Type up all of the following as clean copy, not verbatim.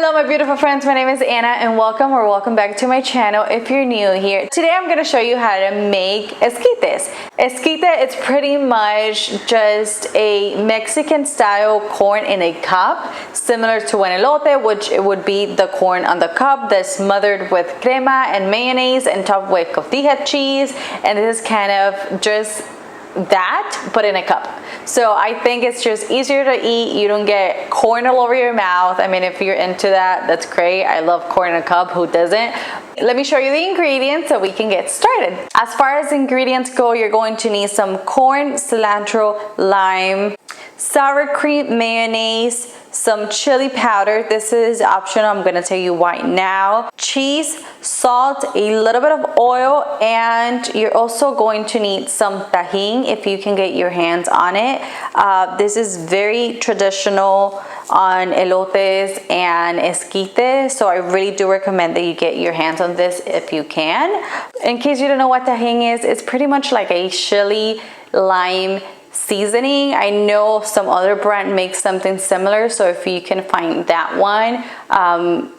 Hello my beautiful friends, my name is Anna and welcome back to my channel if you're new here. Today I'm going to show you how to make esquites. Esquite is pretty much just a Mexican style corn in a cup, similar to an elote, which it would be the corn on the cup that's smothered with crema and mayonnaise and topped with cotija cheese, and this is kind of just that but in a cup. So I think it's just easier to eat. You don't get corn all over your mouth. I mean, if you're into that, that's great. I love corn in a cup, who doesn't? Let me show you the ingredients so we can get started. As far as ingredients go, you're going to need some corn, cilantro, lime, sour cream, mayonnaise, some chili powder. This is optional. I'm going to tell you why now. Cheese, salt, a little bit of oil, and you're also going to need some tajín if you can get your hands on it. This is very traditional on elotes and esquites, so I really do recommend that you get your hands on this if you can. In case you don't know what tajín is, it's pretty much like a chili lime seasoning. I know some other brand makes something similar, so if you can find that one,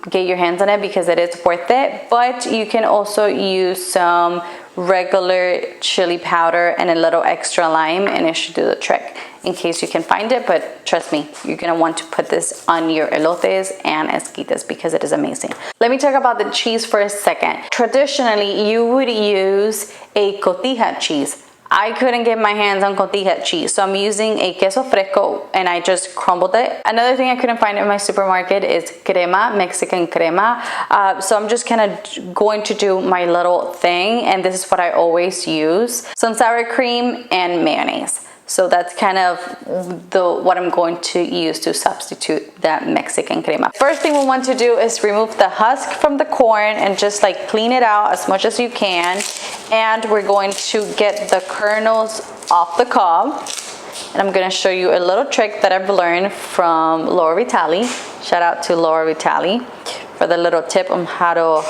get your hands on it because it is worth it. But you can also use some regular chili powder and a little extra lime, and it should do the trick in case you can find it. But trust me, you're gonna want to put this on your elotes and esquites because it is amazing. Let me talk about the cheese for a second. Traditionally, you would use a cotija cheese. I couldn't get my hands on cotija cheese, so I'm using a queso fresco and I just crumbled it. Another thing I couldn't find in my supermarket is crema, Mexican crema. So I'm just kind of going to do my little thing, and this is what I always use. Some sour cream and mayonnaise. So that's kind of what I'm going to use to substitute that Mexican crema. First thing we want to do is remove the husk from the corn and just like clean it out as much as you can. And we're going to get the kernels off the cob. And I'm going to show you a little trick that I've learned from Laura Vitale. Shout out to Laura Vitale for the little tip on how to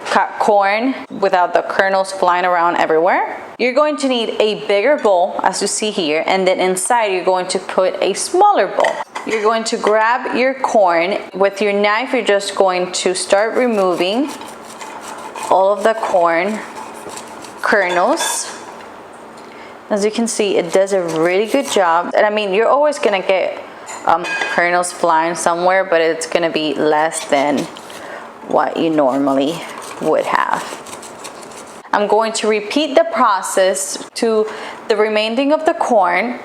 cut corn without the kernels flying around everywhere. You're going to need a bigger bowl, as you see here, and then inside you're going to put a smaller bowl. You're going to grab your corn. With your knife, you're just going to start removing all of the corn kernels. As you can see, it does a really good job. And I mean, you're always gonna get kernels flying somewhere, but it's gonna be less than what you normally would have. I'm going to repeat the process to the remaining of the corn,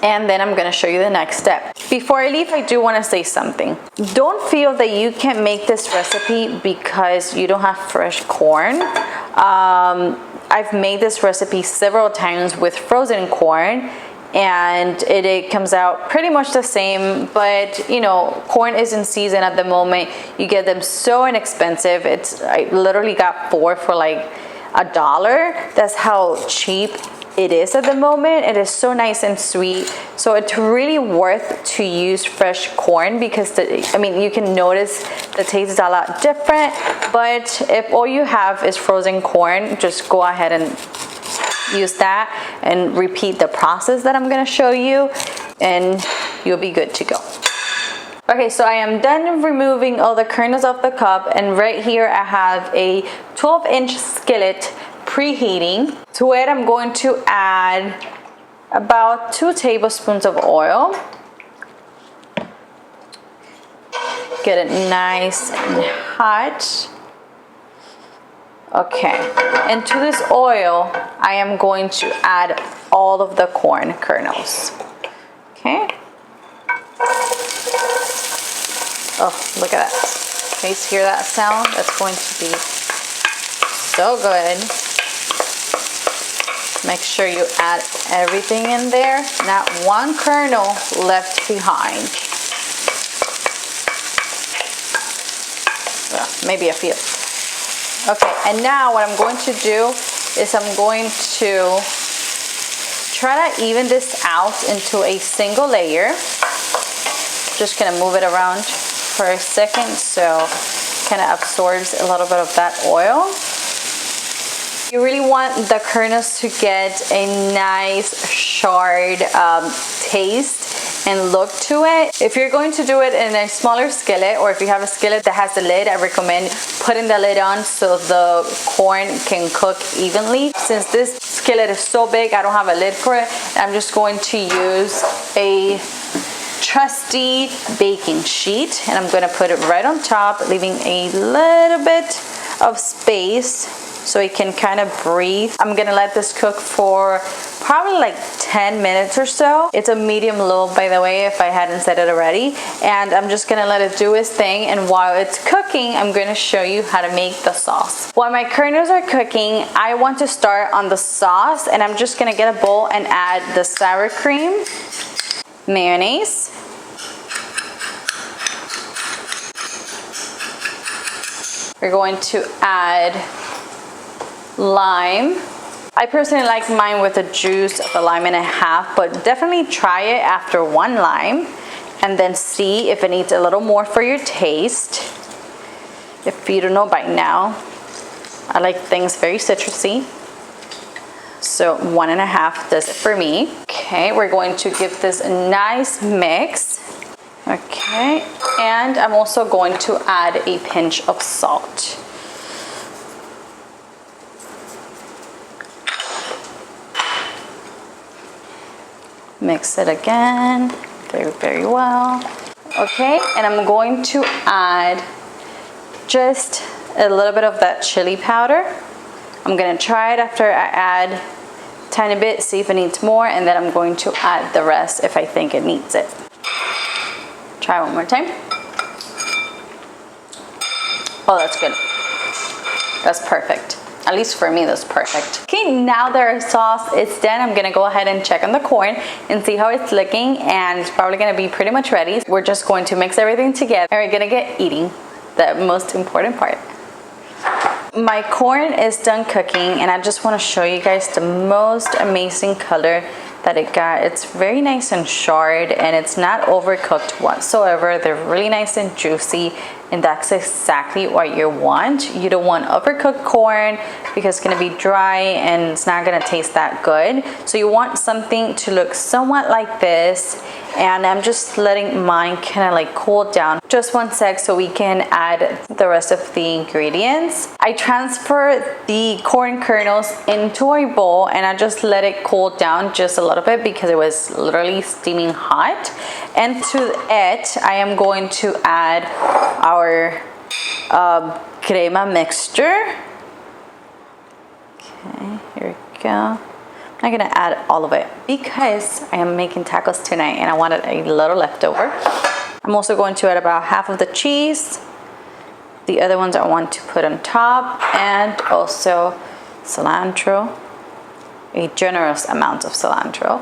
and then I'm going to show you the next step. Before I leave, I do want to say something. Don't feel that you can't make this recipe because you don't have fresh corn. I've made this recipe several times with frozen corn, and it comes out pretty much the same. But you know, corn is in season at the moment. You get them so inexpensive. I literally got 4 for like $1. That's how cheap it is at the moment. It is so nice and sweet, so it's really worth to use fresh corn because I mean, you can notice the taste is a lot different. But if all you have is frozen corn, just go ahead and use that and repeat the process that I'm going to show you, and you'll be good to go. Okay, so I am done removing all the kernels off the cup, and right here I have a 12-inch skillet preheating. To it, I'm going to add about 2 tablespoons of oil. Get it nice and hot. Okay, and to this oil, I am going to add all of the corn kernels. Okay. Oh, look at that. Can you hear that sound? That's going to be so good. Make sure you add everything in there. Not one kernel left behind. Well, maybe a few. Okay, and now what I'm going to do is I'm going to try to even this out into a single layer. Just gonna move it around for a second so it kind of absorbs a little bit of that oil. You really want the kernels to get a nice charred taste. and look to it. If you're going to do it in a smaller skillet, or if you have a skillet that has the lid, I recommend putting the lid on so the corn can cook evenly. Since this skillet is so big, I don't have a lid for it. I'm just going to use a trusty baking sheet, and I'm gonna put it right on top, leaving a little bit of space so it can kind of breathe. I'm gonna let this cook for probably like 10 minutes or so. It's a medium low, by the way, if I hadn't said it already. And I'm just gonna let it do its thing, and while it's cooking, I'm gonna show you how to make the sauce. While my kernels are cooking, I want to start on the sauce, and I'm just gonna get a bowl and add the sour cream, mayonnaise, we're going to add lime. I personally like mine with the juice of a lime and a half, but definitely try it after one lime and then see if it needs a little more for your taste. If you don't know by now, I like things very citrusy, so 1.5 does it for me. Okay, we're going to give this a nice mix. Okay, and I'm also going to add a pinch of salt. Mix it again very, very well. Okay, and I'm going to add just a little bit of that chili powder. I'm gonna try it after I add a tiny bit, see if it needs more, and then I'm going to add the rest if I think it needs it. Try one more time. Oh, that's good. That's perfect. At least for me, that's perfect. Okay, now that our sauce is done, I'm gonna go ahead and check on the corn and see how it's looking, and it's probably gonna be pretty much ready. We're just going to mix everything together, and we're gonna get eating, the most important part. My corn is done cooking, and I just wanna show you guys the most amazing color that it got. It's very nice and charred, and it's not overcooked whatsoever. They're really nice and juicy, and that's exactly what you want. You don't want overcooked corn because it's gonna be dry and it's not gonna taste that good. So you want something to look somewhat like this, and I'm just letting mine kind of like cool down. Just 1 sec so we can add the rest of the ingredients. I transfer the corn kernels into a bowl, and I just let it cool down just a little bit because it was literally steaming hot. And to it, I am going to add our crema mixture. Okay, here we go. I'm not gonna add all of it because I am making tacos tonight and I wanted a little leftover. I'm also going to add about half of the cheese. The other ones I want to put on top, and also cilantro, a generous amount of cilantro,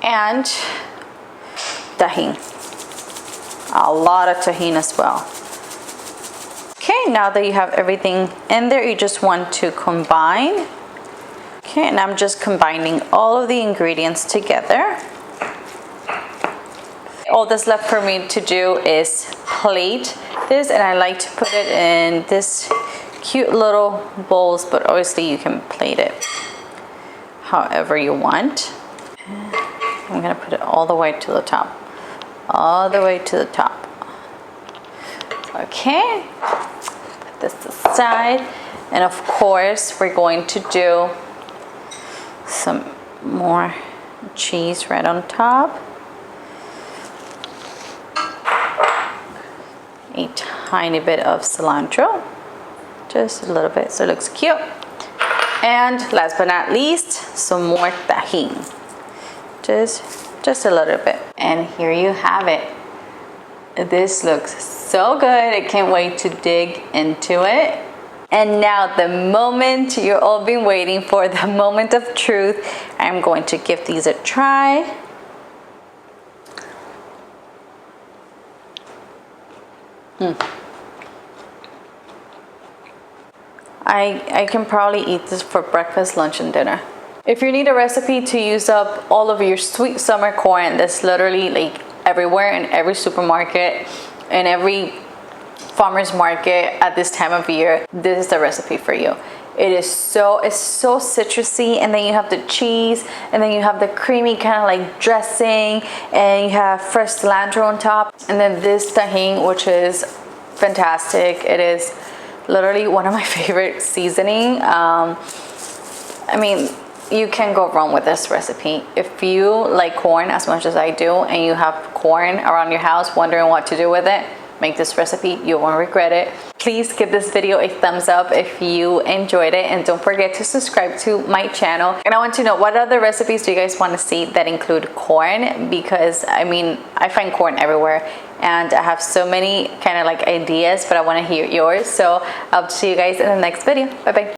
and tahini, a lot of tahini as well. Okay, now that you have everything in there, you just want to combine. Okay, and I'm just combining all of the ingredients together. All that's left for me to do is plate this, and I like to put it in this cute little bowls, but obviously you can plate it however you want. I'm gonna put it all the way to the top, all the way to the top. Okay, put this aside, and of course we're going to do some more cheese right on top. A tiny bit of cilantro, just a little bit so it looks cute. And last but not least, some more tahini, just a little bit. And here you have it. This looks so good. I can't wait to dig into it. And now the moment you've all been waiting for, the moment of truth. I'm going to give these a try. I can probably eat this for breakfast, lunch, and dinner. If you need a recipe to use up all of your sweet summer corn that's literally like everywhere in every supermarket and every farmer's market at this time of year, this is the recipe for you. it's so citrusy, and then you have the cheese, and then you have the creamy kind of like dressing, and you have fresh cilantro on top, and then this tahini, which is fantastic. It is literally one of my favorite seasoning. I mean, you can't go wrong with this recipe. If you like corn as much as I do, and you have corn around your house wondering what to do with it, make this recipe. You won't regret it. Please give this video a thumbs up if you enjoyed it, and don't forget to subscribe to my channel. And I want to know, what other recipes do you guys want to see that include corn? Because I mean, I find corn everywhere, and I have so many kind of like ideas, but I want to hear yours. So I'll see you guys in the next video. Bye bye.